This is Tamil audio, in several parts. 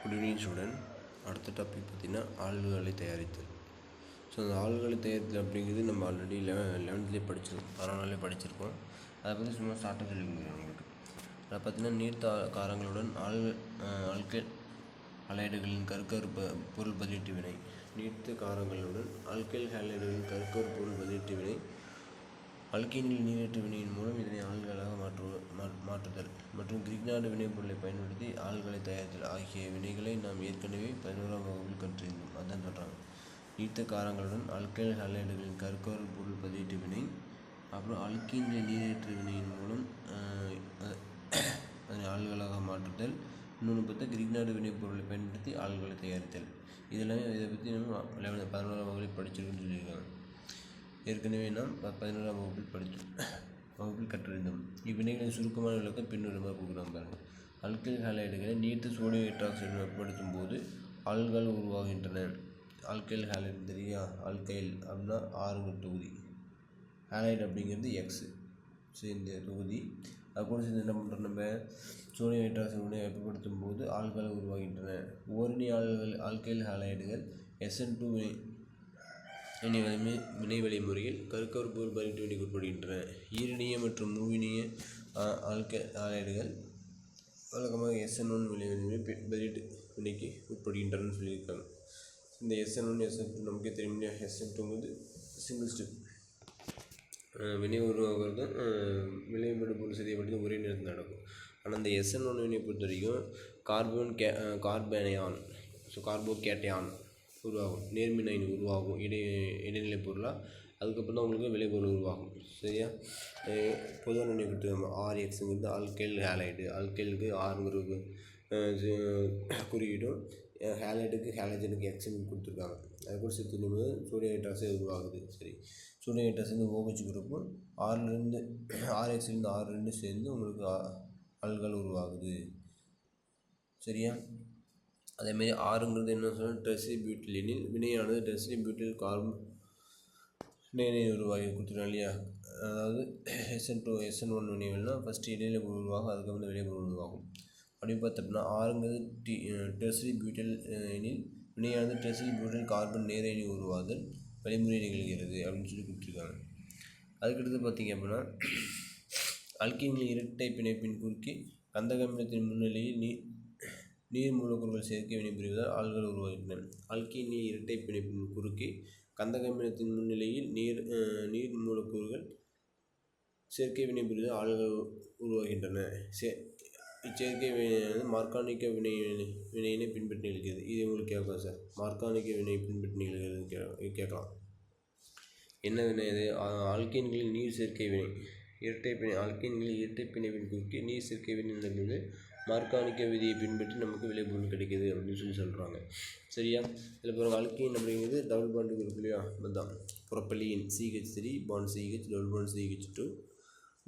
Good evening student. அடுத்த டாபிக் பார்த்திங்கன்னா ஆல்கஹாலை தயாரித்தல். ஸோ அந்த ஆல்கஹாலை தயாரித்தல் அப்படிங்கிறது நம்ம ஆல்ரெடி 11லேயே படிச்சிருக்கோம், 11 படிச்சிருக்கோம். அதை பற்றி சும்மா ஸ்டார்ட்டாக சொல்லி கொடுக்குறேன் உங்களுக்கு. அதை பார்த்திங்கன்னா நீர்த்த காரங்களுடன் ஆல்கைல் ஹாலைடுகளின் கருக்கரு பொருள் பதிலீட்டு வினை. நீர்த்த காரங்களுடன் ஆல்கைல் ஹாலைடுகளின் கருக்கரு பொருள் பதிலீட்டு வினை அல்கீனில் நீரேற்று வினையின் மூலம் இதனை ஆல்கஹாலாக மாற்றுதல் மற்றும் கிரிக்னார்டு வினைப்பொருளை பயன்படுத்தி ஆல்கஹாலை தயாரித்தல் ஆகிய வினைகளை நாம் ஏற்கனவே 11ஆம் வகுப்பில் கற்றிருந்தோம். அதான் சொல்கிறாங்க, நீர்த்த காரங்களுடன் ஆல்கைல் ஹாலைடுகளின் கருக்கரு பொருள் பதிலீட்டு வினை, அப்புறம் அல்கீனில் நீரேற்று வினையின் மூலம் அதனை ஆல்கஹாலாக மாற்றுதல், இன்னொன்று பார்த்தா கிரிக்னார்டு வினைப்பொருளை பயன்படுத்தி ஆல்கஹாலை தயாரித்தல். இதெல்லாமே இதை பற்றி நம்ம 11ஆம் வகுப்பில் படிச்சிருக்குன்னு சொல்லியிருக்காங்க. ஏற்கனவே நாம் 11ஆம் வகுப்பில் கற்றறிந்தோம். இவ்வினைகளை சுருக்கமான விளக்கம் பின்வருமாறு கொடுக்குறாங்க பாருங்கள். ஆல்கைல் ஹாலைடுகளை நீர்த்த சோடியம் ஹைட்ராக்சைடு வெப்பப்படுத்தும் போது ஆல்கஹால் உருவாகின்றன. ஆல்கைல் ஹாலைடு தெரியா, ஆல்கைல் அப்படின்னா ஆறுங்க தொகுதி, ஹாலைடு அப்படிங்கிறது எக்ஸு. ஸோ இந்த தொகுதி அது கூட சேர்ந்து என்ன பண்ணுறோம், நம்ம சோடியம் ஹைட்ராக்சைடு வெப்பப்படுத்தும் போது ஆல்கஹால் உருவாகின்றன. ஓரணி ஆல்கைல் ஹாலைடுகள் SN2 வினை வழிமுறையில் கருக்கரு பொருள் பதிலீட்டு வினைக்கு உட்படுகின்றன. ஈரணிய மற்றும் மூவினிய ஆல்கைல் ஹாலைடுகள் வழக்கமாக SN1 வினை வழிமுறை பதிலீட்டு வினைக்கு உட்படுகின்றன சொல்லியிருக்காங்க. இந்த SN1 SN2 நமக்கே தெரியும் இல்லையா. SN2 சிங்கிள் ஸ்டெப் வினை உருவாகிறதும் விளைவுபடு பொருள் செய்யப்பட்டது ஒரே நேரத்தில் நடக்கும். ஆனால் இந்த SN1 வினையை பொறுத்த வரைக்கும் கார்பனயான் கார்போகேட்டையான் உருவாகும், நேர்மின் அயனி உருவாகும் இடைநிலை பொருளாக. அதுக்கப்புறம் தான் உங்களுக்கு விளைபொருள் உருவாகும். சரியா, பொதுவாக நினைக்கிட்டு RXங்கிறது ஆல்கைல் ஹாலைடு, ஆல்கைலுக்கு ஆறுங்கிறது குறியீடும், ஹாலைடுக்கு ஹாலஜனுக்கு எக்ஸ்ன்னு கொடுத்துருக்காங்க. அது கூட சேர்த்து சொல்லும்போது சோடியம் ஹைட்ராக்சைடு உருவாகுது. சரி, சோடியம் ஹைட்ராக்சைடு OH குரூப்பும் RXலேருந்து 6 சேர்ந்து உங்களுக்கு ஆல்கஹால் உருவாகுது. சரியா, அதேமாதிரி ஆறுங்கிறது என்ன சொன்னால் டெட்ராபியூட்டிலீனில் வினையானது டெட்ராபியூட்டில் கார்பனேனை உருவாகி கொடுத்துருக்காங்க இல்லையா. அதாவது SN1 வினைகள்னால் ஃபஸ்ட்டு இடைநிலை பொருள் உருவாகும், அதுக்கப்புறம் விளைபொருள் உருவாகும். அப்படின்னு பார்த்தோம்னா ஆறுங்கிறது டெட்ராபியூட்டிலீனில் வினையானது டெட்ராபியூட்டில் கார்பன் நேர அயனி உருவாதல் வழிமுறை நிகழ்கிறது அப்படின்னு சொல்லி கொடுத்துருக்காங்க. அதுக்கடுத்து பார்த்திங்க அப்படின்னா அல்கீனில் இரட்டை பிணைப்பின் குறுக்கே கந்தகமிலத்தின் முன்னிலையில் நீர் மூலக்கூறுகள் சேர்க்கை வினைபுரிவதால் ஆல்கஹால் உருவாகின்றன. அல்கீனில் இரட்டை பிணைப்பின் குறுக்கே கந்தகமிலத்தின் முன்னிலையில் நீர் மூலக்கூறுகள் சேர்க்கை வினைபுரிவதால் ஆல்கஹால் உருவாகின்றன. இச்சேர்க்கை வினையானது மார்கானிக்க வினையினை பின்பற்றி நிகழ்கிறது. இது உங்களுக்கு கேட்கலாம் சார், மார்கானிக்க வினை பின்பற்றி நிகழ்கிறது கேட்கலாம். என்ன வினை அது? ஆல்கீன்களில் நீர் சேர்க்கை வினை ஆல்கீன்களில் இரட்டை பிணைப்பின் குறுக்கே நீர் சேர்க்கை வினை நடக்குது. மார்கானிக்க விதியை பின்பற்றி நமக்கு விளைபொருள் கிடைக்கிது அப்படின்னு சொல்கிறாங்க. சரியா, இதில் பிறகு அல்கீன் அப்படிங்கிறது டபுள் பாண்டு குரூப் இல்லையா, அதுதான் புரோப்பலீன் CH3 bond CH double bond CH2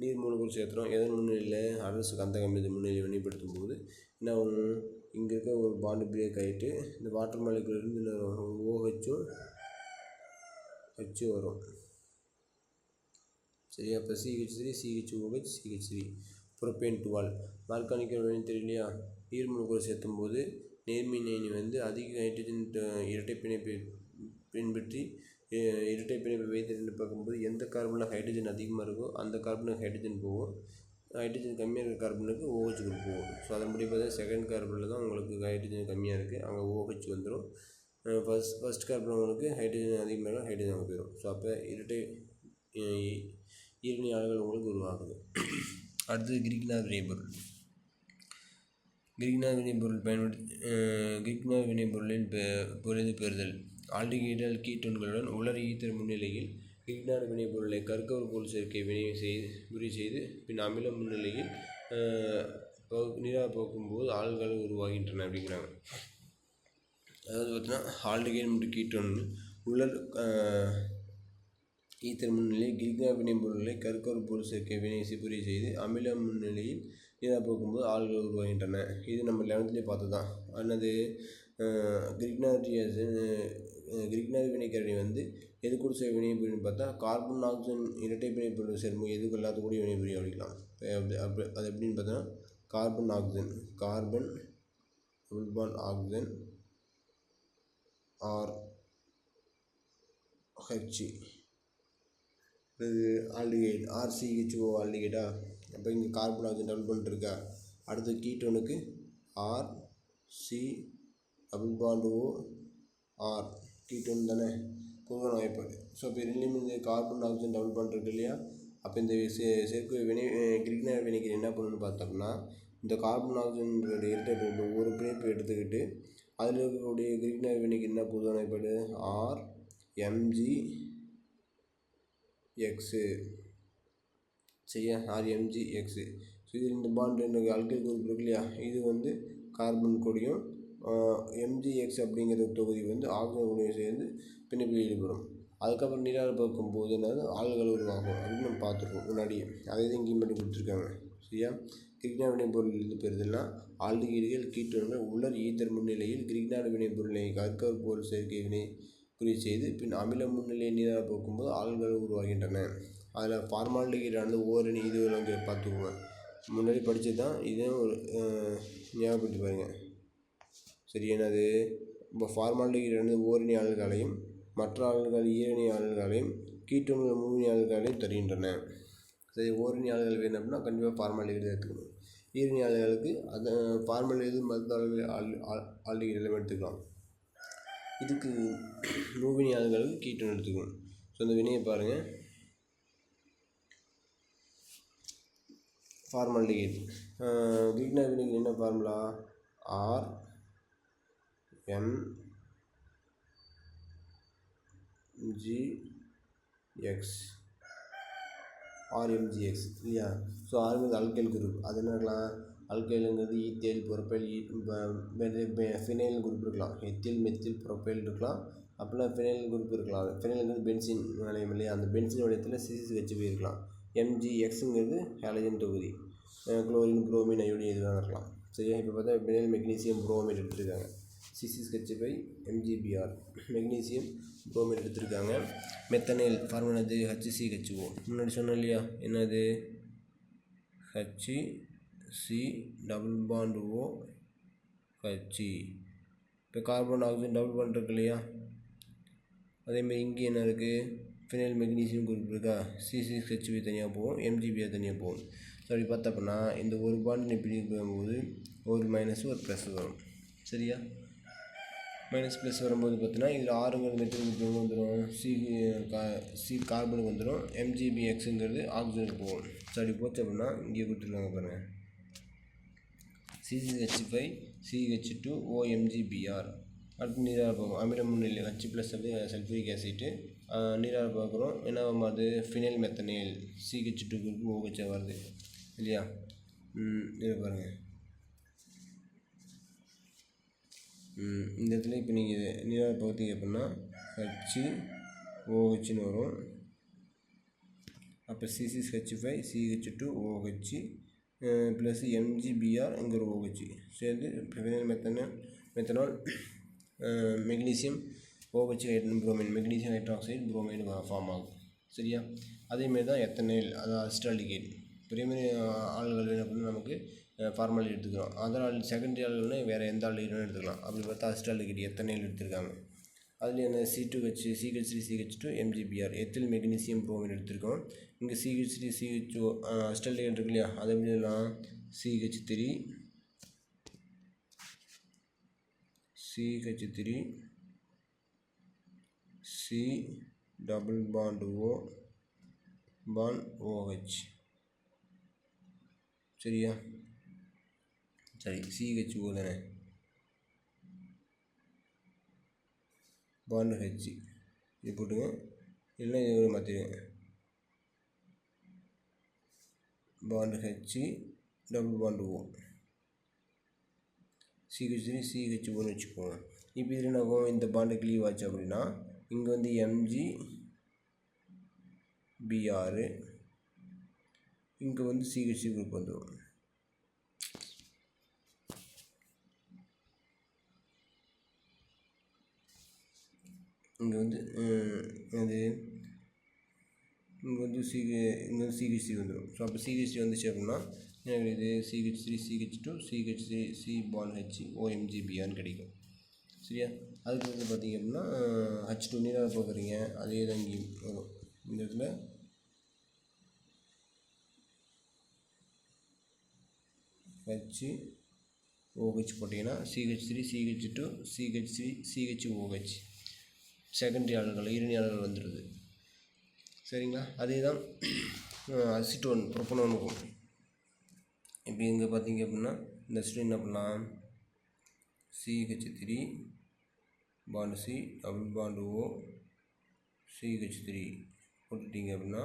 நீர் மூலக்கூறு சேர்த்துறோம். எதன் முன்னிலையில் அரசு கந்தகமிலத்தின் முன்னிலையை வினைப்படுத்தும் போது என்ன ஆகும், இங்கே இருக்க ஒரு பாண்டு பிரேக் ஆகிட்டு இந்த வாட்டர் மாலிகுலேருந்து OHும் H வரும். சரியா, அப்போ CH3 CHOH CH3 புரோப்பேன் 12 மார்கானிக்க வினை தெரியலையா. நீர் மூலக்கூறு சேர்த்தும் போது நேர்மின் அயனி அதிக ஹைட்ரஜன் இரட்டை பிணைப்பை பின்பற்றி இரட்டை பிணைப்பை வைத்து பார்க்கும்போது எந்த கார்பனில் ஹைட்ரஜன் அதிகமாக இருக்கோ அந்த கார்பனுக்கு ஹைட்ரஜன் போகும், ஹைட்ரஜன் கம்மியாக இருக்கிற கார்பனுக்கு OH குரூப் போகும். ஸோ அதன்படி பார்த்தா செகண்ட் கார்பனில் தான் உங்களுக்கு ஹைட்ரஜன் கம்மியாக இருக்குது, அங்கே OH வந்துடும். ஃபஸ்ட் கார்பன் உங்களுக்கு ஹைட்ரஜன் அதிகமாக இருக்கும், ஹைட்ரஜன் அங்கே போயிடும். ஸோ அப்போ இரட்டை ஈரணி ஆல்கஹால் உங்களுக்கு உருவாகுது. அடுத்தது கிரிக்னார் வினைப்பொருள் பயன்படுத்தி கிரிக்னார் வினைப்பொருளின் பொருளது பெறுதல். ஆல்டிகைடு கீட்டோன்களுடன் உலர் ஈத்தர் முன்னிலையில் கிரிக்னார் வினைப்பொருளை கருக்கரு பொருள் சேர்க்கை வினை செய்து பின் அமில முன்னிலையில் நீராக போக்கும்போது ஆல்கஹால் உருவாகின்றன அப்படிங்கிறாங்க. அதாவது பார்த்தீங்கன்னா ஆல்டிகைடு மற்றும் கீட்டோன் உலர் ஈத்தர் முன்னிலையில் கிரிக்னார் வினைப்பொருளை கருக்கரு பொருள் சேர்க்கை வினை செய்து அமில முன்னிலையில் நீராக போக்கும்போது ஆல்கஹால் உருவாகின்றன. இது நம்ம 11லேயே பார்த்து தான். அல்லது கிரிக்னார் வினைக்கரணி எது கூட செய்ய வினைபுரின்னு பார்த்தா கார்பன் ஆக்சிஜன் இரட்டை வினைப்பொருள் சேரும்போது எதுக்கு எல்லாத்துக்கூட வினைபுரியும் அப்படிக்கலாம். அது எப்படின்னு பார்த்தோன்னா carbon double bond oxygen R H இது ஆல்டிகைட் RCHO ஆல்டிகைட்டா. அப்போ இங்கே கார்பன் ஆக்சிஜன் டபுள் பாண்ட் இருக்கா. அடுத்து கீட்டோனுக்கு RC double bond O R ketone தானே பொதுவான வாய்ப்பாடு. ஸோ இப்போ ரெண்டுலேயுமே இந்த கார்பன் ஆக்சிஜன் டபுள் பாண்ட் இருக்கு இல்லையா. அப்போ இந்த சேர்க்கை கிரிக்னர் வினைக்கு என்ன பண்ணணும்னு பார்த்தோம்னா, இந்த கார்பன் ஆக்சிஜன் இரட்டை ஒரு பிணைப்பு எடுத்துக்கிட்டு அதில் இருக்கக்கூடிய கிரிக்னர் வினைக்கு என்ன பொதுவான வாய்ப்பாடு RMgX சரியா, RMgX. ஸோ இது இந்த பாண்டு எனக்கு அல்கைல் குரூப் இருக்கு இல்லையா, இது வந்து கார்பன் கூடயும் MgX அப்படிங்கிற தொகுதி வந்து ஆக்சிஜன் கூடயும் சேர்ந்து பிணைப்பில் ஈடுபடும். அதுக்கப்புறம் நீரால் பார்க்கும்போது என்னது ஆல்கஹால் உருவாகும் அப்படின்னு நம்ம பார்த்துருக்கோம் முன்னாடியே. அதை தான் இங்கேயும் பண்ணி கொடுத்துருக்காங்க சரியா. கிரிக்னார் வினைப்பொருள் இருந்து பெறுதல்னா ஆல்டிகைடுகள் கீட்டோன்கள் உலர் ஈத்தர் முன்னிலையில் கிரிக்னார் வினைப்பொருளை கற்கர் பொருள் சேர்க்கை வினை குறி செய்து பின் அமில முன்னிலையை நீரால் பார்க்கும்போது ஆல்கஹால் உருவாகின்றன. அதில் ஃபார்மால்டிகைடானது ஓரணி இது அங்கே பார்த்துக்குவோங்க, முன்னாடி படித்தது தான். இதே ஒரு ஞாபகப்படுத்தி பாருங்கள் சரி. என்னது இப்போ ஃபார்மால்டிகைடானது ஓரணி ஆல்கஹாலையும் மற்ற ஆல்கஹால் ஈரணி ஆல்கஹாலையும் கீட்டோன்கள் மூணு ஆல்கஹாலையும் தருகின்றன. சரி, ஓரணி ஆல்கஹால் வேணும் அப்படின்னா கண்டிப்பாக ஃபார்மால்டிகைடு எடுத்துக்கணும். ஈரணி ஆல்கஹாலுக்கு அந்த ஃபார்மால்டிகைடு மற்ற ஆல்டிகைடு எல்லாம் எடுத்துக்கலாம். இதுக்கு மூவினி ஆல்கஹாலுக்கு கீட்டோன் எடுத்துக்கணும். ஸோ அந்த வினையை பாருங்கள். ஃபார்மால்டிகைடு கிரிக்னார் வினைக்கு என்ன ஃபார்முலா RMgX இல்லையா. ஸோ ஆறுங்கிறது அல்கைல் குரூப். அது என்ன இருக்கலாம், அல்கைலுங்கிறது ஈத்தேல் புரோப்பைல் ஃபினைல் குரூப் இருக்கலாம். எத்தில் மெத்தில் புரோப்பைல் இருக்கலாம். அப்படிலாம் ஃபினைல் குரூப் இருக்கலாம். ஃபினைலுங்கிறது பென்சின் நிலையம் இல்லையா, அந்த பென்சின் வளையத்தில் CCH இருக்கலாம். MgXங்கிறது ஹாலஜன் தொகுதி. குளோரின் புரோமின் அயோடின் இதுதான் இருக்கலாம் சரியா. இப்போ பார்த்தா ஃபினைல் மெக்னீசியம் புரோமைட் எடுத்துருக்காங்க. CCH5 MgBr மெக்னீசியம் புரோமைட் எடுத்திருக்காங்க. மெத்தனைல் ஃபார்முலா இது HCHO முன்னாடி சொன்னோம் இல்லையா. என்னது HC டபுள் பாண்ட் OH. இப்போ கார்பன் ஆக்சிஜன் டபுள் பாண்ட் இருக்கு இல்லையா. அதேமாதிரி இங்கே என்ன இருக்குது, ஃபினைல் மெக்னீசியம் குரூப் இருக்கா. CCH5 தனியாக போகும், MgBr தனியாக போகும். ஸோ அப்படி பார்த்தப்பன்னா இந்த ஒரு பாண்ட் இப்படி போகும்போது ஒரு மைனஸ் ஒரு ப்ளஸ் வரும் சரியா. மைனஸ் ப்ளஸ் வரும்போது பார்த்தீங்கன்னா இதில் ஆறுங்கிறது மெத்தில் குரூப் வந்துடும், சி கார்பனுக்கு வந்துடும், MgBXங்கிறது ஆக்சிஜனுக்கு போகும். ஸோ அப்படி போச்சு அப்படின்னா இங்கே கொடுத்துருக்காங்க பாருங்கள், CCH5 CH2 OMgBr. அடுத்து நீராக பார்க்கும் அமில முன்னிலை H+ அப்படி சல்ஃபூரிக் ஆசிட்டு நீராக பார்க்குறோம். என்ன வருது ஃபினைல் மெத்தனைல் CH2 குரூப் OH வருது இல்லையா. இதை பாருங்கள் இந்த இடத்துல இப்போ நீங்கள் நீராக பார்த்தீங்க அப்படின்னா HOHன்னு வரும். அப்போ CCH5 CH2 OH ப்ளஸ் MgBrங்கிற OH சேர்ந்து phenyl methanol magnesium OH bromine magnesium hydroxide bromine form ஆகும் சரியா. அதேமாரி தான் எத்தனைல் அதாவது அசிட்டால்டிகைடு. பிரைமரி ஆல்கஹால் என்ன பண்ணால் நமக்கு ஃபார்மாலிட்டி எடுத்துக்கிறோம். அதர் செகண்டரி ஆல்கஹால்னால் வேறு எந்த ஆல்கஹாலும் எடுத்துக்கலாம். அப்படி பார்த்தா அசிட்டால்டிகைடு எத்தனைல் எடுத்திருக்காங்க. அதில் என்ன CH2 CH3 CH2 MgBr ethyl magnesium bromine எடுத்திருக்கோம். இங்கே CH3 CHO அசிட்டால்டிகைடு இருக்கு இல்லையா, அதை எப்படிலாம் CH3 C double bond O bond OH சரியா. சரி, CHO தானே பாண்ட் H இது போட்டுங்க, இல்லை இது மாற்றிடுங்க. Bond H double bond O CH3 CH1 வச்சுக்கோங்க. இப்போ இது என்ன ஆகும், இந்த பாண்டு கிளீவ் ஆச்சு அப்படின்னா இங்கே வந்து MgBr இங்கே வந்து CH குரூப் வந்துடும். இங்கே வந்து அது இங்கே வந்து CH வந்துடும். ஸோ அப்போ CH வந்துச்சு அப்படின்னா என்ன கிடைக்குது? CH3 CH2 CH3 C bond H OMGBRன்னு கிடைக்கும். சரியா? அதுக்கு வந்து பார்த்திங்க அப்படின்னா H2 நீராக பார்க்குறீங்க, அதே தான் இங்கேயும் வரும். இந்த இடத்துல HOH போட்டிங்கன்னா CH3 CH2 CH3 CHOH secondary alcohol ஈரணியாளர்கள் வந்துடுது. சரிங்களா? அதே தான் அசிட்டோன் ப்ரோப்பனோனுக்கும். இப்போ இங்கே பார்த்தீங்க அப்படின்னா இந்த அசிட்டோன் என்ன பண்ணலாம்? CH3 bond C double bond O CH3 போட்டுட்டிங்க அப்படின்னா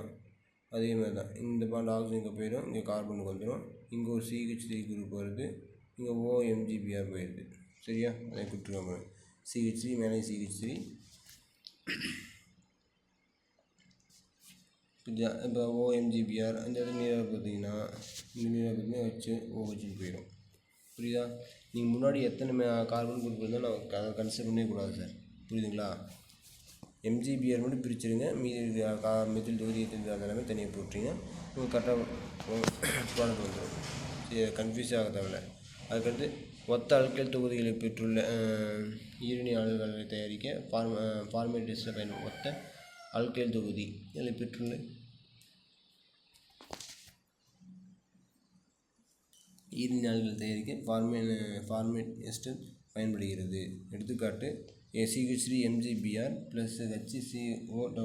அதே மாதிரி தான் இந்த பாண்டு ஆக்சிஜன் இங்கே போயிடும், இங்கே கார்பனுக்கு வந்துடும், இங்கே ஒரு CH3 குரூப் வருது, இங்கே OMGBR போயிடுது. சரியா? அதை கொடுத்துருவாங்க. CH3 மேலே CH3 இப்போ OMGBR அந்த இடத்துல நீராக பார்த்தீங்கன்னா இந்த நீராக பார்த்தீங்கன்னா OHன்னு போயிடும். புரியுதா? நீங்கள் முன்னாடி எத்தனை கார்பன் குரூப் இருந்தால் நான் அதை கன்சிடர் பண்ணவே கூடாது சார். புரியுதுங்களா? MGBR மட்டும் பிரிச்சுருங்க, மீதி மெத்தில் தொகுதி அதெல்லாமே தனியாக போட்டுருங்க, உங்களுக்கு கரெக்டாக ப்ராடக்ட் வந்துடும். சரி, கன்ஃபியூஸ் ஆக தேவையில்ல. அதுக்கடுத்து ஒத்த அல்கைல் தொகுதிகளை பெற்றுள்ள ஈரணி ஆல்கஹால்களை தயாரிக்க ஃபார்மேட் டெஸ்ட்டில் பயன்படும் ஒத்த அல்கைல் தொகுதி இதில் பெற்றுள்ள ஈரணி ஆல்கஹால் தயாரிக்க ஃபார்மேட் டெஸ்ட் பயன்படுகிறது. எடுத்துக்காட்டு CH3 MGBR + HCOOCH2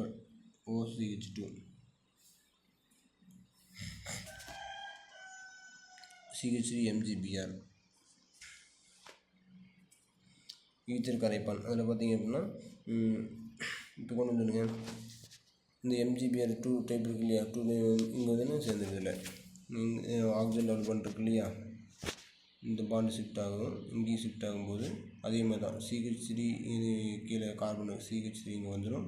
CH3 MGBR ether கரைப்பான். அதில் பார்த்தீங்க அப்படின்னா இப்போ கொண்டு வந்துடுங்க. இந்த MGBR 2 டைப் இருக்கு இல்லையா, 2 இங்கே வந்து சேர்ந்துருதில்ல, ஆக்சிஜன் டபுள் பாண்ட் இருக்கு இல்லையா, இந்த பாண்டு ஷிஃப்ட் ஆகும், இங்கேயும் ஷிஃப்ட் ஆகும்போது அதே மாதிரி தான் CH3 இது கீழே கார்பன் CH3 இங்கே வந்துடும்,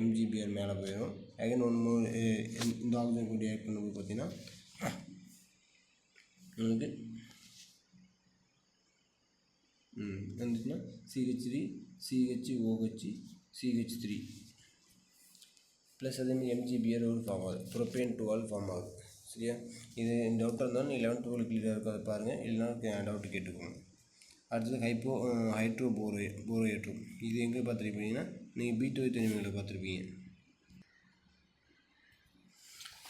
MGBR மேலே போயிடும். அகைன் ஒன்று இந்த ஆக்சிஜன் கூட ஆட் பண்ணும்போது பார்த்தீங்கன்னா உங்களுக்கு வந்துச்சுன்னா CH3 CHOH CH3 ப்ளஸ் அதேமாதிரி MGBR ஒரு ஃபார்ம் ஆகுது, ப்ரோப்பேன் 2 ஃபார்ம் ஆகுது. சரியா? இது இந்த டவுட்டாக இருந்தாலும் நீங்கள் 11th 12 கிளியராக இருக்காது பாருங்கள், இல்லைனா டவுட்டு கேட்டுக்கோங்க. அடுத்தது ஹைட்ரோபோரேட்டும். இது எங்கே பார்த்துருப்பீங்கன்னா நீங்கள் B2 தனிமங்களில் பார்த்துருப்பீங்க.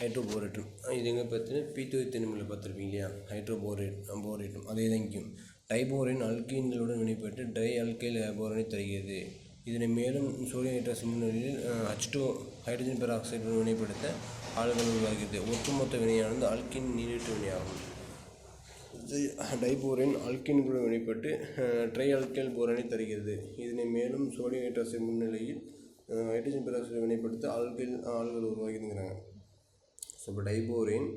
ஹைட்ரோபோரேட்டும் இது எங்கே பார்த்தீங்கன்னா P2 தனிமங்களில் பார்த்துருப்பீங்க இல்லையா, ஹைட்ரோபோரேட்டும். அதே தான் இங்கேயும் டைபோரேன் அல்கீன்களுடன் வினைப்பட்டு டை அல்கைல் போரனை தருகிறது. இதனை மேலும் சோடியம் ஹைட்ராக்சைடு முன்னிலையில் H2 ஹைட்ரஜன் பெராக்சைடுடன் வினைப்படுத்த ஆல்கஹால் உருவாகிறது. ஒட்டுமொத்த வினையானது அல்கின் நீரேற்று வினையாகும். டைபோரேன் அல்கீன்களுடன் வினைப்பட்டு ட்ரை அல்கைல் போரனை தருகிறது. இதனை மேலும் சோடியம் ஹைட்ராக்சைடு முன்னிலையில் ஹைட்ரஜன் பெராக்சைடு வினைப்படுத்த ஆல்கஹால் உருவாகிதுங்கிறாங்க. ஸோ இப்போ டைபோரேன்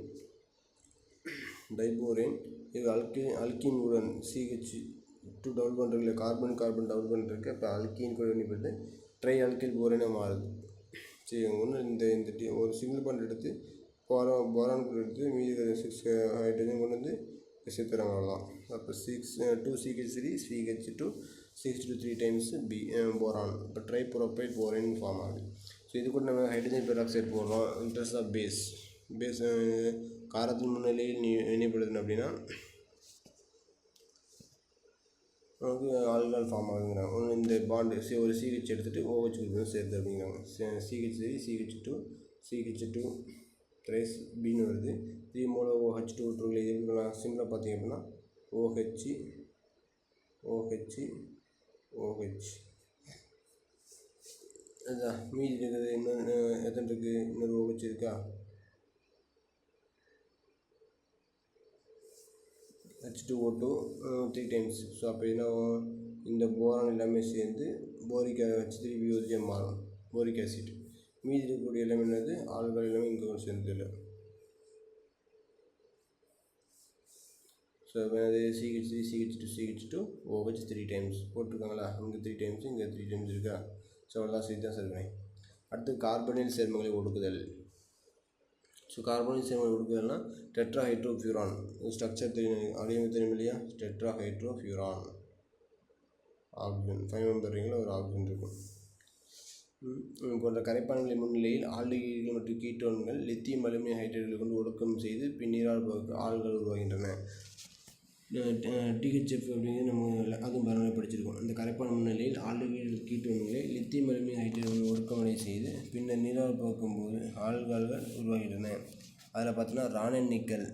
இது அல்கீன்களுடன் CH2 டபுள் பாண்ட் இருக்குல்ல, கார்பன் டபுள் பாண்ட் இருக்குது, அப்போ அல்கீன் கூட வினைப்பட்டு ட்ரை அல்கைல் போரனாக மாறுது. சரி, ஒன்று இந்த ஒரு சிங்கிள் பாண்ட் எடுத்து போரான் கூட எடுத்து மீதி 6 ஹைட்ரஜன் கொண்டு வந்து சேர்த்துறாங்க. அவ்வளோதான். அப்போ 2 CH3 CH2 6 to 3 times boron. இப்போ ட்ரை ப்ரோபைல் போரேன் ஃபார்ம் ஆகுது. ஸோ இது கூட நம்ம ஹைட்ரஜன் பெராக்சைடு போடுறோம். இன்ட்ரெஸ்ட் ஆஃப் பேஸ் காரத்தின் முன்னிலையில் வினைப்படுதுன்னு அப்படின்னா நமக்கு ஆல்கஹால் ஃபார்ம் ஆகுதுங்கிறாங்க. ஒன்று இந்த பாண்டு ஒரு CH எடுத்துகிட்டு OH குரூப் சேர்த்து அப்படிங்கிறாங்க. CH3 CH2 CH2 த்ரைஸ் பின்னு வருது. 3 மூல OH2 விட்டுருங்களே, இது எப்படி சிம்பிளாக பார்த்தீங்க அப்படின்னா OH அதுதான் மீதி இருக்குது. இன்னொன்று எத்தனை இருக்குது? இன்னொரு OH இருக்கா? H2O2 3 times. ஸோ அப்போ என்ன இந்த போரான் எல்லாமே சேர்ந்து போரிக் H3BO3 மாறும், போரிக் ஆசிட். மீதி இருக்கக்கூடிய எல்லாமே என்னது? ஆல்கஹால் எல்லாமே இங்கே ஒரு சேர்ந்து இல்லை. ஸோ இப்போ CH3 CH2 CH2 OH 3 times போட்டிருக்காங்களா? இங்கே 3 டைம்ஸ், இங்கே 3 டைம்ஸ் இருக்கா? ஸோ அவ்வளோதான், சரி தான் சார். அடுத்து கார்பனில் சேர்மங்களை ஒடுக்குதல். ஸோ கார்பனில் சேர்மங்களை ஒடுக்குதல்னா டெட்ராஹைட்ரோஃபியூரான் ஸ்ட்ரக்சர் தெரியும், அடையாளம் தெரியும் இல்லையா? டெட்ராஹைட்ரோஃபியூரான் ஆக்சிஜன் 5 மெம்பர் ரிங்கில் ஒரு ஆக்சிஜன் இருக்கும். போன்ற கரைப்பான்களின் முன்னிலையில் ஆல்டிகைடுகள் மற்றும் கீட்டோன்கள் லித்தியம் அலுமினியம் ஹைட்ரேட்டுகளை கொண்டு ஒடுக்கம் செய்து பின் நீரால் ஆல்கள் உருவாகின்றன. டிஹெச்எஃப் அப்படிங்கிறது நம்ம அதுவும் பரவலாக படிச்சிருக்கோம். இந்த கரைப்பான் முன்னிலையில் ஆல்டிகைடு கீட்டோன்களை லித்தியம் அலுமினியம் ஹைட்ரேட்டுகள் ஒடுக்கமடை செய்து பின்னர் நீரால் போக்கும்போது ஆல்கள்கள் உருவாகின்றன. அதில் பார்த்தோன்னா Raanan nickel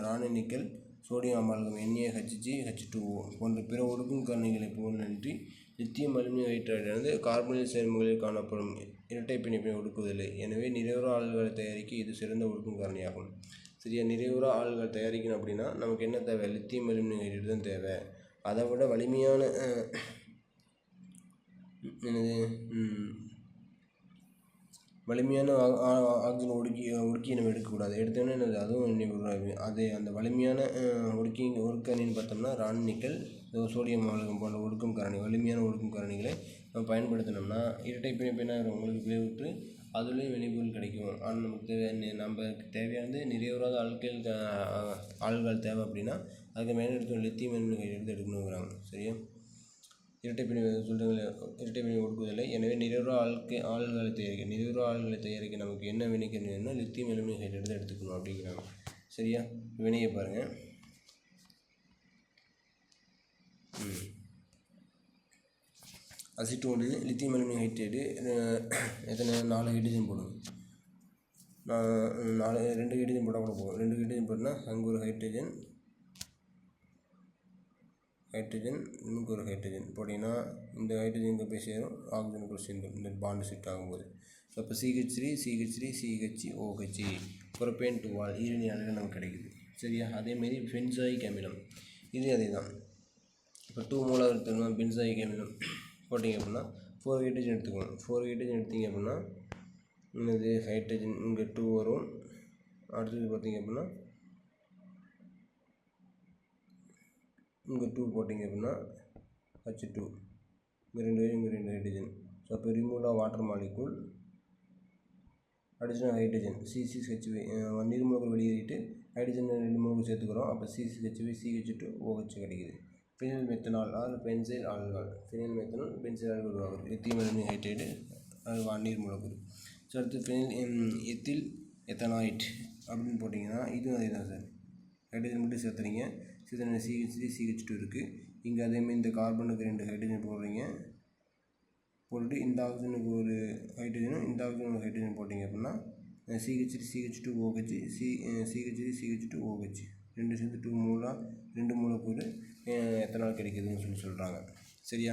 Raanan nickel sodium amalgam NaHgH2O போன்ற பிற ஒடுக்கும் காரணிகளை போலன்றி லித்தியம் அலுமினியம் ஹைட்ரைடானது கார்பனில் சேர்மங்களில் காணப்படும் இரட்டை பிணைப்பினை ஒடுக்குவதில்லை. எனவே நிறைவுற ஆல்களை தயாரிக்க இது சிறந்த ஒடுக்கும் காரணியாகும். சரியா, நிறைவுற ஆல்கள் தயாரிக்கணும் அப்படின்னா நமக்கு என்ன தேவை? லித்தியம் அலுமினியம் ஹைட்ரைடு தான் தேவை. அதை விட வலிமையான வலிமையான ஆக்சிஜன் ஒடுக்கி நம்ம எடுக்கக்கூடாது. எடுத்தோன்னே என்னது அதுவும் அது அந்த வலிமையான ஒடுக்கணின்னு பார்த்தோம்னா ரான் நிக்கல் சோடியம் அமால்கம் போன்ற ஒடுக்கும் காரணி வலிமையான ஒடுக்கும் காரணிகளை நம்ம பயன்படுத்தினோம்னா இரட்டை பிணைப்பினாக உங்களுக்கு விளைவிட்டு அதுலேயும் விளைபொருள் கிடைக்கும். ஆனால் நமக்கு தேவையானது நிறைவுறாத ஆள்கள் தேவை அப்படின்னா அதுக்கு மேலே எடுத்து லித்தியம் எடுத்து எடுக்கணுங்கிறாங்க. சரியா, இரட்டை பிணைப்பு ஒடுக்குவதில்லை. எனவே நிறைவுற ஆள்களை தயாரிக்க நமக்கு என்ன வினைக்கணும்னா லித்தியம் அலுமினியம் ஹைட்ரைடு எடுத்துக்கணும் அப்படிங்கிறாங்க. சரியா, வினையை பாருங்கள். அசிட்டோனில் லித்தியம் அலுமினியம் ஹைட்ரைடு எத்தனை 4 ஹைட்ரஜன் போடணும். 2 ஹைட்ரஜன் போட்டால் கூட போகும். 2 ஹைட்ரஜன் போட்டால் அங்கே ஒரு ஹைட்ரஜன் இன்னும் ஒரு ஹைட்ரஜன் போட்டிங்கன்னா இந்த ஹைட்ரஜன் இங்கே போய் சேரும், ஆக்சிஜனுக்குள்ள சேர்ந்துடும் இந்த பாண்டு ஷிஃப்ட் ஆகும்போது. ஸோ அப்போ CH3CH3CHOH புரோபேன் 2 ஆல் ஈரணி ஆல்கள் நமக்கு கிடைக்குது. சரியா, அதேமாரி பென்சாயிக் அமிலம் இது அதே தான். இப்போ 2 மூலம் எடுத்தோம்னா பென்சாயிக் அமிலம் போட்டிங்க அப்படின்னா 4 ஹைட்ரஜன் எடுத்துக்கணும். 4 ஹைட்ரஜன் எடுத்திங்க அப்படின்னா இன்னது ஹைட்ரஜன் இங்கே 2 வரும். அடுத்தது பார்த்திங்க அப்படின்னா இங்கே 2 போட்டிங்க அப்படின்னா H2 இங்கே 2 ஹைட்ரஜன். ஸோ அப்போ remove water molecule additional hydrogen C6H5 நீர்மூலக்கூறு வெளியேறிட்டு ஹைட்ரஜன் 2 மூலக்கூறு சேர்த்துக்கிறோம். அப்போ C6H5 CH2OH கிடைக்குது. Phenyl methanol benzyl alcohol benzyl alcohol உருவாகுது. லித்தியம் அலுமினியம் ஹைட்ரைடு அது நீர் மூலக்கூறு. ஸோ அடுத்து எத்தில் எத்தனாய்ட் அப்படின்னு போட்டிங்கன்னா இதுவும் அதே தான் சார். ஹைட்ரஜன் மட்டும் சேர்த்துறீங்க. CH3CH2 இருக்குது. இங்கே அதேமாதிரி இந்த கார்பனுக்கு 2 ஹைட்ரஜன் போடுறீங்க. போட்டுட்டு இந்த ஆக்சிஜனுக்கு ஒரு ஹைட்ரஜனும் இந்த ஆக்சிஜன் ஒரு ஹைட்ரஜன் போட்டிங்க அப்படின்னா CH3CH2OH CH3CH2OH 2 சேர்ந்து 2 மூலக்கூறு எத்தனால் கிடைக்குதுன்னு சொல்கிறாங்க. சரியா,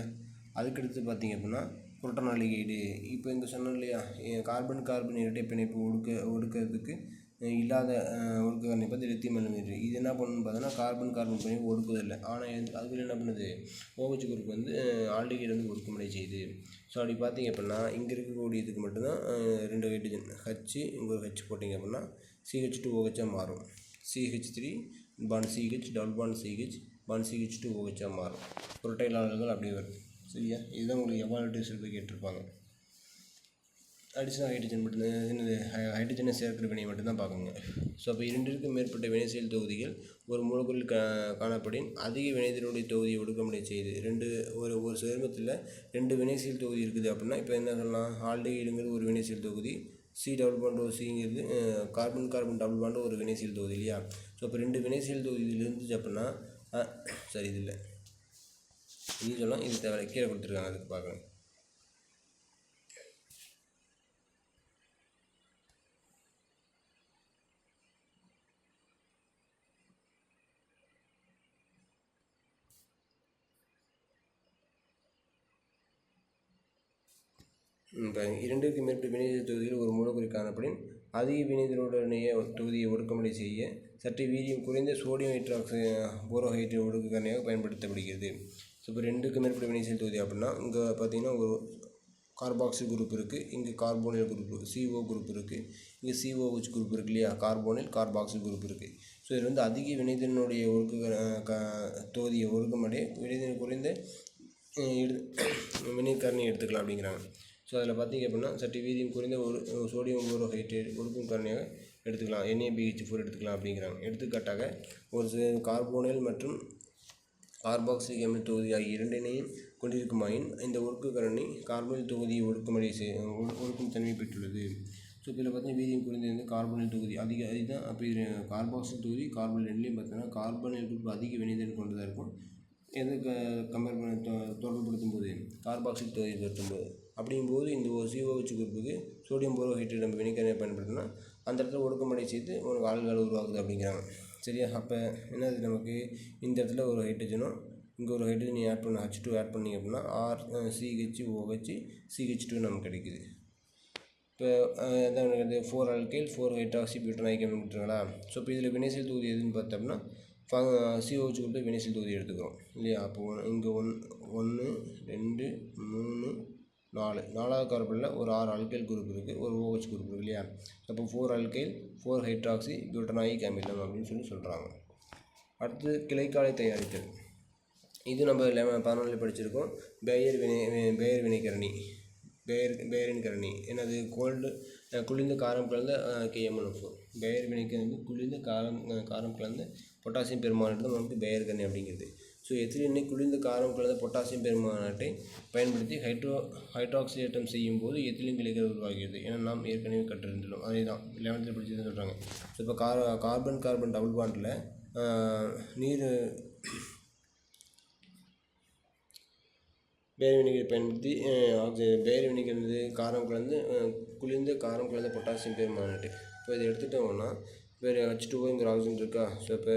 அதுக்கடுத்து பார்த்திங்க அப்படின்னா புரோட்டனாலிகைடு. இப்போ இந்த சொன்னோம் இல்லையா, கார்பன் இரட்டை பிணைப்பு ஒடுக்கிறதுக்கு இல்லாத ஒடுக்க காரணி பார்த்து லித்தியம் அலுமினியம். இது என்ன பண்ணணும்னு பார்த்தோன்னா கார்பன் பிணைப்பு ஒடுக்குவதில்லை. ஆனால் அதுக்குள்ள என்ன பண்ணுது OH குரூப் ஆல்டிகைடு ஒடுக்குமுறை செய்யுது. ஸோ அப்படி பார்த்திங்க அப்படின்னா இங்கே இருக்கக்கூடியதுக்கு மட்டும்தான் 2 ஹைட்ரஜன் இங்கே ஒரு H போட்டிங்க அப்படின்னா CH2OH மாறும். CH3 bond CH double bond CH bond CH2OH மாறும். புரோட்டைல் ஆல்கஹால் அப்படியே வருது. சரியா, இதுதான் உங்களுக்கு எவாலுவேஷன் போய் கேட்டிருப்பாங்க. அடிஷனல் ஹைட்ரஜன் மட்டும்தான் என்னது ஹைட்ரஜனை சேர்க்கிற வினையை மட்டும்தான் பார்க்குங்க. ஸோ அப்போ 2க்கும் மேற்பட்ட வினைசெயல் தொகுதிகள் ஒரு மூலக்கூறில் காணப்படின் அதிக வினைதிறனுடைய தொகுதியை ஒடுக்கமுறை செய்யுது. ஒரு சேர்மத்தில் 2 வினைசெயல் தொகுதி இருக்குது அப்படின்னா இப்போ என்ன சொல்லலாம், ஆல்டிகைடுங்கிறது ஒரு வினைசெயல் தொகுதி, C+Cங்கிறது கார்பன் டபுள் பாண்டு ஒரு வினைசெயல் தொகுதி இல்லையா. ஸோ அப்போ 2 வினைசெயல் தொகுதி இதில் இருந்துச்சு அப்படின்னா சரி இது இல்லை இது சொல்லலாம். இது தேவை கீழே கொடுத்துருக்காங்க, அதுக்கு பார்க்கலாம். இப்போ 2க்கும் மேற்பட்ட வினைசெயல் தொகுதிகள் ஒரு மூலக்கூறில் காணப்படின் அதிக வினைதிறனுடைய தொகுதியை ஒடுக்கமுறை செய்ய சற்று வீரியம் குறைந்த சோடியம் போரோஹைட்ரைடு ஒடுக்கு காரணியாக பயன்படுத்தப்படுகிறது. ஸோ இப்போ 2க்கும் மேற்பட்ட வினைசெயல் தொகுதி அப்படின்னா இங்கே பார்த்திங்கன்னா ஒரு கார்பாக்சில் குரூப் இருக்குது, இங்கே கார்போனில் குரூப் CO குரூப் இருக்குது, இங்கே COH குரூப் இருக்குது இல்லையா, கார்போனில் கார்பாக்சில் குரூப் இருக்குது. ஸோ இதில் அதிக வினைதிறனுடைய தொகுதியை ஒடுக்கமுறை வினைதிறன் குறைந்த வினைக்காரணியை எடுத்துக்கலாம் அப்படிங்கிறாங்க. ஸோ அதில் பார்த்திங்க அப்படின்னா சற்று வீரியம் குறைந்த ஒரு சோடியம் போரோஹைட்ரைடு ஒடுக்கும் காரணியாக எடுத்துக்கலாம், NaBH4 எடுத்துக்கலாம் அப்படிங்கிறாங்க. எடுத்துக்காட்டாக ஒரு கார்போனைல் மற்றும் கார்பாக்சிலிக் அமில தொகுதி ஆகிய இரண்டினையும் கொண்டிருக்குமாயின் இந்த ஒடுக்கு கரணி கார்பனில் தொகுதியை ஒடுக்கும் தன்மை பெற்றுள்ளது. ஸோ இதில் பார்த்தீங்கன்னா வீரியம் குறைந்தது கார்பனில் தொகுதி அதுதான். அப்போ இது கார்பாக்சில் தொகுதி கார்பன் ரெண்டுலேயும் பார்த்தீங்கன்னா கார்பனில் குரூப் அதிக வினைத்திறன் கொண்டதாக இருக்கும். எது கம்பேர் பண்ண தொடர்புபடுத்தும் போது கார்பாக்சில் தொகுதியை பொருத்தும்போது அப்படிங்கும்போது இந்த COH குரூப்புக்கு சோடியம் போரோஹைட்ரேட் நம்ம வினைக்கரணியை பயன்படுத்தினா அந்த இடத்துல ஒடுக்கமடை செய்து ஒரு ஆல்கஹால் உருவாகுது அப்படிங்கிறாங்க. சரியா? அப்போ என்னது நமக்கு இந்த இடத்துல ஒரு ஹைட்ரஜனும் இங்கே ஒரு ஹைட்ரஜன் ஆட் பண்ண H2 ஆட் பண்ணிங்க அப்படின்னா CHOH CH2 நமக்கு கிடைக்குது. இப்போ அதான் 4 ஆல்கைல் 4 ஹைட்ராக்சி பியூட்டனாயிக் அமிலம் கொடுத்துருங்களா. ஸோ இப்போ இதில் வினைசெல் தொகுதி எதுன்னு பார்த்தோம்னா COH கொடுத்து வினைசெல் தொகுதி எடுத்துக்கிறோம் இல்லையா. அப்போது இங்கே 1 2 3 4 4வது கார்பனில் ஒரு 6 ஆல்கைல் குரூப் இருக்குது, ஒரு OH குரூப் இருக்குது இல்லையா. அப்போ 4 ஆல்கைல் 4 ஹைட்ராக்சி பியூட்டனாயிக் அமிலம் அப்படின்னு சொல்கிறாங்க. அடுத்து கிளைக்காலை தயாரித்தல். இது நம்ம 11 படிச்சிருக்கோம். பேயர் வினைக்கரணி பேயரின் கரணி என்னது குளிர்ந்த காரம் கலந்த KMNO4. பேயர் வினைக்கரணி குளிர்ந்த காரம் கலந்த பொட்டாசியம் பெருமானேட்டு தான் நமக்கு பேயர் கரணி அப்படிங்கிறது. ஸோ எத்திலீனை குளிர்ந்த காரம் கலந்த பொட்டாசியம் பெருமானேட்டை பயன்படுத்தி ஹைட்ராக்சிலேட்டம் செய்யும் போது எத்திலீன் கிளைகள் உருவாகிறது என நாம் ஏற்கனவே கற்றிருந்துள்ளோம். அதே தான் 11th படிச்சதுன்னு சொல்கிறாங்க. ஸோ இப்போ கார்பன் டபுள் பாண்டில் நீர் பேர் வினைகரை பயன்படுத்தி பேர் வினைகிறது காரம் கலந்து குளிர்ந்த காரம் கலந்த பொட்டாசியம் பெருமானேட்டு. இப்போ இதை எடுத்துட்டோம்னா வேறு H2O ஆக்சிஜன் இருக்கா. ஸோ இப்போ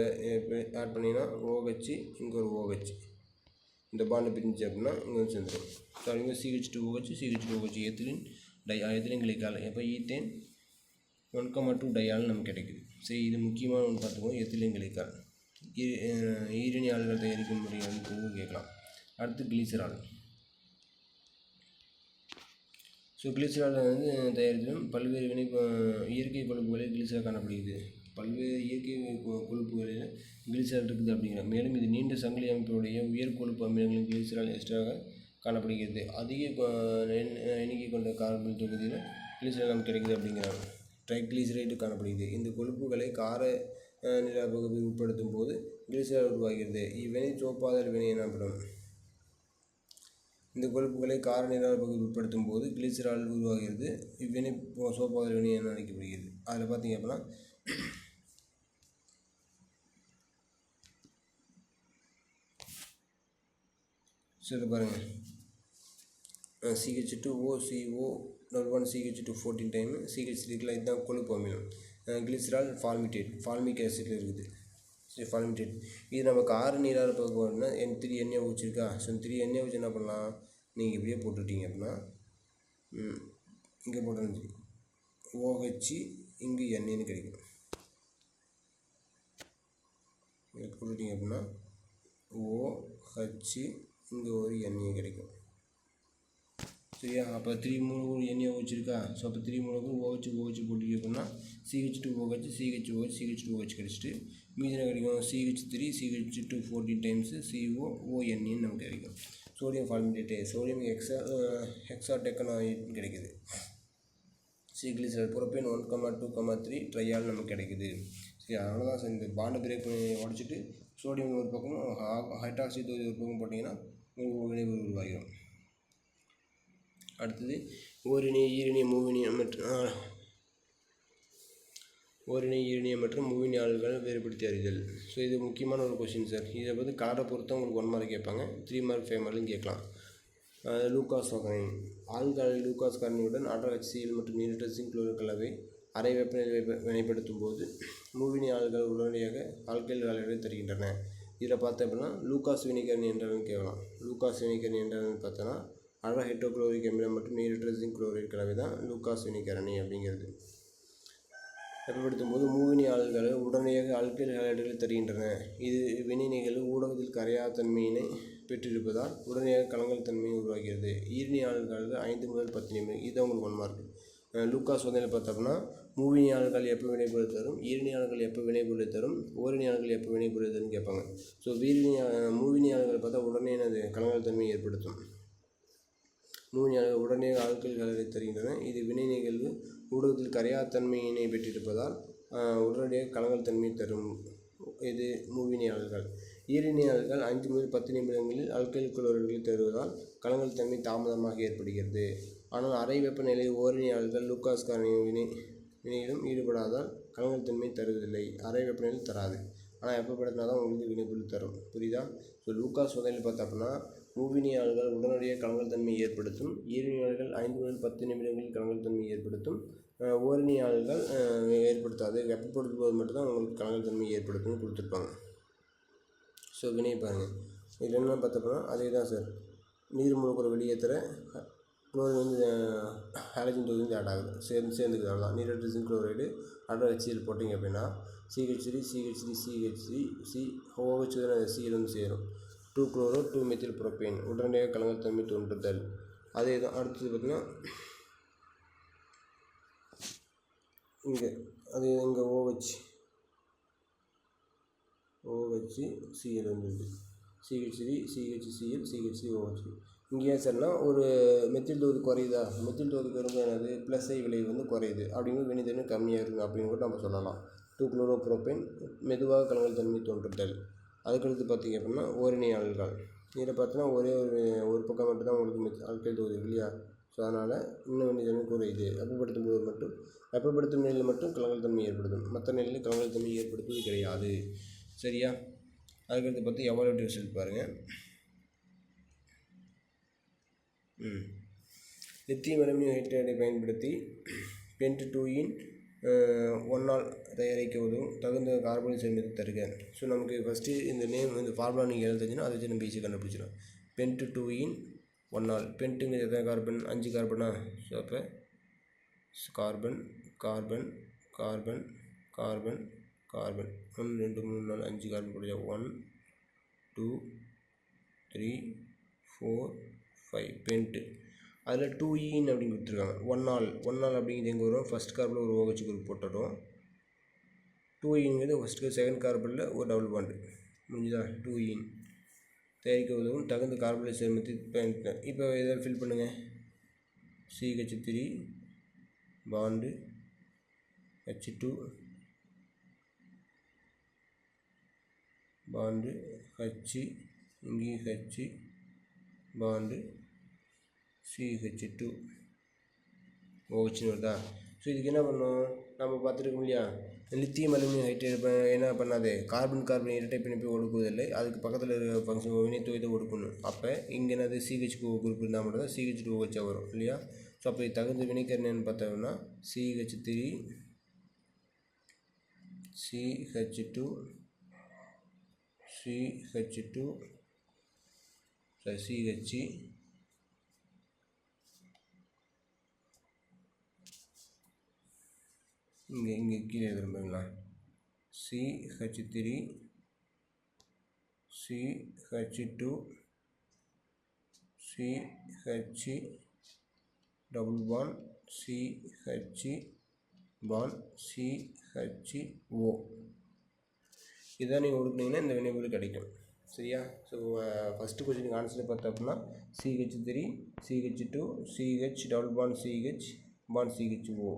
ஆட் பண்ணிங்கன்னா OH இங்கே ஒரு OH இந்த பாண்டு பிரிஞ்சு அப்படின்னா இங்கே வந்து சேர்ந்துடும். ஸோ இங்கே CH2OH எத்திலின் கிளைக்கால். இப்போ ஈத்தேன் 1,2 டையால் நமக்கு கிடைக்குது. சரி, இது முக்கியமான ஒன்று பார்த்துக்கோங்க. எத்திலின் கிளைக்கால் ஈரணி ஆள்கள் தயாரிக்கும் முறை வந்து கேட்கலாம். அடுத்து கிளிசரால். ஸோ கிளிசரால் வந்து தயாரித்தும் பல்வேறு இயற்கை கொழுப்புகளில் கிளிசரால் காணப்படுகிறது. பல்வேறு இயற்கை கொழுப்புகளில் கிளிசரால் இருக்குது அப்படிங்கிறாங்க. மேலும் இது நீண்ட சங்கிலி அமைப்புடைய உயர் கொழுப்பு அமிலங்களின் கிளிசரால் எஸ்டராக காணப்படுகிறது. அதிக எண்ணிக்கை கொண்ட கார்பன் தொகுதியில் கிளிசரால் நமக்கு கிடைக்குது அப்படிங்கிறாங்க. ட்ரைகிளிசரைடு காணப்படுகிறது. இந்த கொழுப்புகளை கார நிலா பகுதியை உட்படுத்தும் போது கிளிசரால் உருவாகிறது. இவ்வினை சோப்பாதல் வினை எனப்படும். இந்த கொழுப்புகளை கார நிலா பகுதியில் உட்படுத்தும் போது கிளிசரால் உருவாகிறது. இவ்வினை சோப்பாதல் வினை என அழைக்கப்படுகிறது. அதில் பார்த்தீங்க அப்படின்னா சரி பாருங்கள், CH2O CO +1 CH2 14 time CH3 இதுதான் கொழுப்பு அமிலம். கிளிசரால் ஃபார்மிக் ஆசிட் இருக்குது. சரி, ஃபார்மிட்டேட். இது நமக்கு 6 நீராறு பகுப்பு அப்படின்னா N3NaOH இருக்கா. ஸோ 3NaOH என்ன பண்ணலாம், நீங்கள் இப்படியே போட்டுட்டீங்க அப்படின்னா இங்கே போட்டு OH இங்கே Naன்னு கிடைக்கும். இங்கே போட்டுட்டீங்க அப்படின்னா OH இங்கே ஒரு Na கிடைக்கும். சரியா? அப்போ 3 மூலக்கூறு NaOH இருக்கா. ஸோ அப்போ 3 மூலக்கூறு OH போட்டுட்டீங்க அப்படின்னா CH2OH CHOH CH2OH கிடைச்சிட்டு மீதி என்ன கிடைக்கும், CH3 CH2 14 டைம்ஸ் COONA நமக்கு கிடைக்கும். சோடியம் ஃபார்மிட்டேட்டு சோடியம் ஹெக்ஸாடெக்கனாய்ட் கிடைக்குது. கிளிசரால் புரோப்பேன் 1,2,3 ட்ரையால் நமக்கு கிடைக்குது. சரி, அதனால தான் சார் இந்த பாண்டை பிரேக் பண்ணி உடச்சிட்டு சோடியம் ஒரு பக்கமும் ஹைட்ராக்சி தொகுதி ஒரு பக்கம் போட்டிங்கன்னா உங்களுக்கு வினைவு உருவாகிடும். அடுத்தது ஓரிணை ஈரிணைய மற்றும் மூவினி ஆள்கள் வேறுபடுத்தி அறிதல். ஸோ இது முக்கியமான ஒரு கொஸ்டின் சார். இதை வந்து கலரை பொறுத்த உங்களுக்கு 1 மார்க் கேட்பாங்க, 3 மார்க் 5 மார்க்லையும் கேட்கலாம். லூகாஸ் வகை ஆல்கஹால் லூகாஸ் காரணியுடன் HCl மற்றும் நீரற்ற ஜிங்க் குளோரைடு கலவை அரை வெப்பநிலை வினைப்படுத்தும் போது மூவினி ஆள்கள் உடனடியாக ஆல்கைல் ஆலைகளை தருகின்றன. இதில் பார்த்தோம் அப்படின்னா லூகாஸ் வினைக்கரணி என்றாலும் கேட்கலாம். லூகாஸ் வினைக்கரணி என்றாலும் பார்த்தோன்னா அரை ஹைட்ரோக்ளோரிக் அமிலம் மற்றும் நீரற்ற ஜிங்க் குளோரைடு கலவை தான் லூகாஸ் வினைக்கரணி அப்படிங்கிறது. வெப்பப்படுத்தும் போது மூவினி ஆள்கள் உடனடியாக ஆல்கைல் ஹைட்ரேட்டுகளை தருகின்றன. இது வினைகள் ஊடகத்தில் கரையாத தன்மையினை பெற்றிருப்பதால் உடனடியாக கலங்கல் தன்மையை உருவாகிறது. ஈரணி ஆள்கள் 5 முதல் 10 நிமிடம். இது உங்களுக்கு 1 மார்க். லூகாஸ் சோதனையில் பார்த்தோம்னா மூவினி ஆள்கள் எப்போ வினைபொருள் தரும், ஈரணி ஆள்கள் எப்போ வினைபொருள் தரும், ஓரணி ஆள்கள் எப்போ வினைபொருள் தரும் கேட்பாங்க. ஸோ மூவினி ஆள்கள் பார்த்தா உடனே என்னது கலங்கல் தன்மையை ஏற்படுத்தும். மூவினி ஆள்கள் உடனே ஆல்கைல் கலவை தருகின்றன. இது வினை நிகழ்வு ஊடகத்தில் கரையாத தன்மையினை பெற்றிருப்பதால் உடனடியாக கலங்கல் தன்மையை தரும். இது மூவினி ஆள்கள். ஈரணியாள்கள் 5 முதல் 10 நிமிடங்களில் ஆல்கைல் குளோரைடுகளை தருவதால் கலங்கல் தன்மை தாமதமாக ஏற்படுகிறது. ஆனால் அறை வெப்பநிலை ஓரணியாள்கள் லூகாஸ் காரணியின் வினையிலும் ஈடுபடாதால் கலங்கல் தன்மை தருவதில்லை. அறை வெப்பநிலையில் தராது, ஆனால் வெப்பப்படுத்தினா தான் உங்களுக்கு வினைபொருள் தரும். புரியுதா? ஸோ லூகாஸ் வகையில் பார்த்தோம்னா மூவினியாள்கள் உடனடியாக கலங்கல் தன்மை ஏற்படுத்தும். ஈரணியாள்கள் 5 முதல் 10 நிமிடங்களில் கலங்கல் தன்மை ஏற்படுத்தும். ஓரணியாள்கள் ஏற்படுத்தாது. வெப்பப்படுத்தும் போது மட்டும்தான் உங்களுக்கு கலங்கல் தன்மை ஏற்படுத்தும்னு கொடுத்துருப்பாங்க. ஸோ வினை பாருங்கள், இது என்னென்னு பார்த்தோம்னா அதே தான் சார். நீர் மூலக்கூறு வெளியேற்றுற குளோரைடு வந்து ஹாலஜன் தொகுதி வந்து ஆட் ஆகுது, சேர்ந்துக்குது. அவ்வளோதான். நீரற்ற ஜிங்க் குளோரைடு அட்ரா HCl போட்டிங்க அப்படின்னா CH3 CH3 CH3 C OH Cl வந்து சேரும். 2-குளோரோ 2-மெத்தில் புரோப்பேன் உடனடியாக கலங்கல் தன்மை தோன்றுதல். அதே தான். அடுத்தது பார்த்திங்கன்னா இங்கே OH Cl வந்துடுது. CH3 CHCl CH3OH. இங்கே ஏன் சார்னா ஒரு மெத்தில் தொகுதி குறையுதா, மெத்தில் தொகுதி குறைஞ்சா என்னது ப்ளஸ் ஐ விளைவு வந்து குறையுது, அப்படிங்கிறது வினைத்தன்மை கம்மியாக இருக்குது அப்படின்னு கூட நம்ம சொல்லலாம். 2-குளோரோ புரோப்பேன் மெதுவாக கலங்கல் தன்மை தோன்றுதல். அதுக்கடுத்து பார்த்திங்க அப்படின்னா ஓரணியாள்கள். இதில் பார்த்தோன்னா ஒரே ஒரு பக்கம் மட்டும் தான் உங்களுக்கு ஆல்கைல் தொகுதி இல்லையா? ஸோ அதனால் இன்னும் வினைத்தன்மை குறையுது. வெப்பப்படுத்தும் போது மட்டும் வெப்பப்படுத்தும் நிலையில் மட்டும் கலங்கல் தன்மை ஏற்படுத்தும், மற்ற நிலையில் கலங்கல் தன்மை ஏற்படுத்துவது கிடையாது. சரியா? அதுக்கடுத்து பார்த்து எவாலுவேட்டிவ் ரிசல்ட் பாருங்கள். லித்தியம் அலுமினியம் ஹைட்ரைடை பயன்படுத்தி பென்ட்-2-ஈன் 1-ஆல் தயாரிக்க உதவும் தகுந்த கார்பன் சேர்மத்தை தருக. ஸோ நமக்கு ஃபஸ்ட்டு இந்த இந்த ஃபார்முலா நீங்கள் எழுதுச்சுன்னா அதை வச்சு நம்ம ஈஸியாக கண்டுபிடிச்சிடும். பென்ட்-2-ஈன் 1-ஆல் பென்ட்டுங்கிறது எத்தனை கார்பன்? 5 கார்பனா? ஸோ அப்போ carbon carbon carbon carbon carbon 1 2 3 4 5 carbon கொடுத்தா 1 2 3 4 5 பென்ட்டு. அதில் 2-ஈன் அப்படின்னு கொடுத்துருக்காங்க. 1-ஆல் அப்படிங்கிறது எங்கே வரும்? ஃபஸ்ட் கார்பனில் ஒரு OH குரூப் போட்டுடும். 2-ஈன்கிறது ஃபஸ்ட்டு செகண்ட் கார்பனில் ஒரு டபுள் பாண்டு முடிஞ்சுதா? 2-ஈன் தயாரிக்க உதவும் தகுந்த கார்பனை சேர்மத்தை பயன்படுத்த. இப்போ இதை ஃபில் பண்ணுங்கள். CH3 bond H2 bond H, இங்கேயும் H பாண்டு CH2 OHன்னு வருதா? ஸோ இதுக்கு என்ன பண்ணோம்? நம்ம பார்த்துருக்கோம் இல்லையா, லித்தியம் அலுமினியம் ஹைட்ரைடு என்ன பண்ணாது, கார்பன் இரட்டை பிணைப்பை ஒடுக்குவதில்லை. அதுக்கு பக்கத்தில் இருக்கிற ஃபங்க்ஷன் வினைத்தொகுதியை ஒடுக்கணும். அப்போ இங்கே என்னது CH குரூப் இருந்தால் மட்டும் தான் CH2OH வரும் இல்லையா? ஸோ அப்போ தகுந்த வினைக்கரணன்னு பார்த்தோம்னா CH3 CH2 CH2 CH இங்கே கீழே எழுதுறீங்களா? CH3 CH2 CH double bond CH bond CHO. இதான் நீங்கள் ஒடுக்குனீங்கன்னா இந்த வினைபொருள் கிடைக்கும். சரியா? ஸோ ஃபஸ்ட்டு கொஸ்டினுக்கு ஆன்சர் பார்த்தோம் அப்படின்னா CH3 CH2 CH double bond CH bond CHO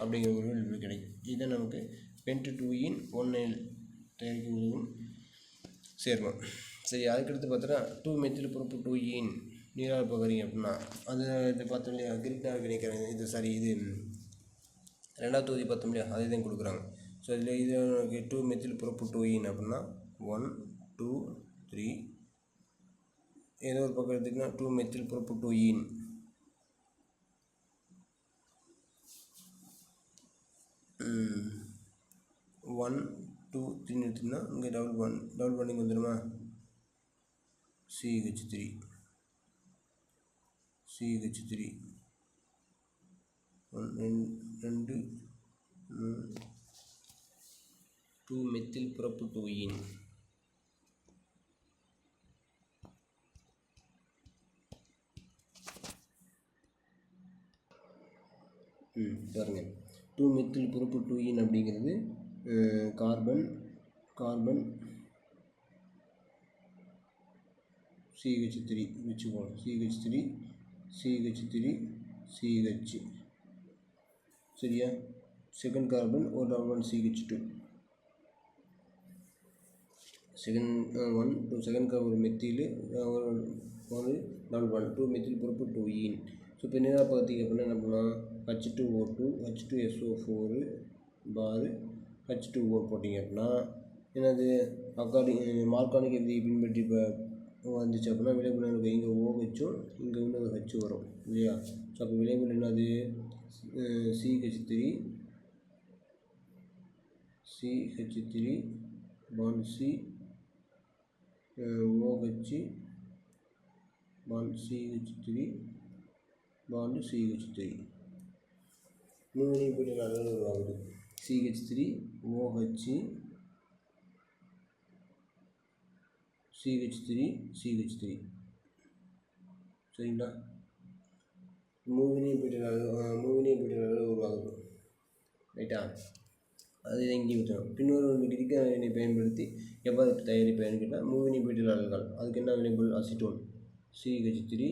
அப்படிங்கிற ஒரு வினைபொருள் கிடைக்கும். இதுதான் நமக்கு பென்ட்-2-ஈன் 1-ஆல் தயாரிக்க உதவும் சேர்மம். சரி, அதுக்கடுத்து பார்த்தோன்னா 2-மெத்தில் புரோப்பு-2-ஈன் நீரால் பகறீங்க அப்படின்னா அது இது பார்த்தோம் இல்லையா, கிரிக்னார் வினைக்கரணம். இது சரி, இது 2வது தொகுதி பார்த்தோம் இல்லையா, அதே தான் கொடுக்குறாங்க. ஸோ இதில் இது 2-மெத்தில் புரோப்பு-2-ஈன் அப்படின்னா 1 2 3 ஏதோ ஒரு பக்கம் எடுத்துக்கினா 2-மெத்தில் புரோப்பு-2-ஈன் 1 2 3 எடுத்துக்கினா இங்கே டபுள் பாண்டிங் வந்துடுமா? CH3 1 2 2-மெத்தில் புரோப்பு-2-ஈன். பாருங்கள், 2-மெத்தில் புரோப்பு-2-ஈன் அப்படிங்கிறது கார்பன் கார்பன் CH3 வச்சுக்கோங்க. CH3 CH3 CH சரியா? செகண்ட் கார்பன் ஒரு double bond CH2 second 1 second ஒரு மெத்தில் ஒரு டபுள் பாண்ட் 2 மெத்தில் பொறுப்பு 2 ஈன். ஸோ இப்போ என்ன பார்த்தீங்க அப்படின்னா என்ன பண்ணலாம், H2O2 H2SO4 பார் H2O போட்டிங்க அப்படின்னா என்னது மார்க்கானிக் விதியை பின்பற்றி இப்போ வந்துச்சு அப்படின்னா விளைபொருள் எனக்கு இங்கே OHும் இங்கே வந்து H வரும் இல்லையா. ஸோ அப்போ விளைபொருள் என்னது CH3 bond C OH bond CH3 bond CH3 மூணு போய்ட்டு நல்லது உருவாகுது. CH3 OH CH3 சரிங்களா. மூவினையும் போய்ட்டு நல்லது உருவாகுது ரைட்டா. அது எங்கேயும் விட்டுரும். பின்னொரு கிரிக்கனை பயன்படுத்தி எவ்வாறு தயாரிப்பேன்னு கேட்டால் மூவினி பீட்டிலாளர்கள் அதுக்கு என்ன விளைபொருள் acetone CH3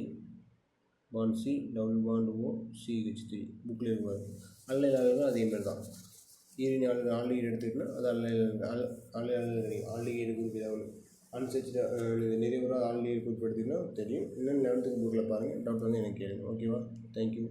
bond C double bond O CH3 புக்கில் இருப்பார். அல்லைலாளர்கள் அதே மாதிரி தான். ஈரினி ஆல்டிகைடு எடுத்துக்கிட்டோன்னா அது ஆல்டிகைடு குரூப் ஏதாவது அன்சச்சுடு நிறைய ஆல்டிகைடு குரூப் எடுத்துக்கிட்டோன்னா தெரியும். இன்னும் 11th புக்கில் பாருங்கள். டவுட் வந்து எனக்கு கேளுங்க. ஓகேவா. தேங்க்யூ.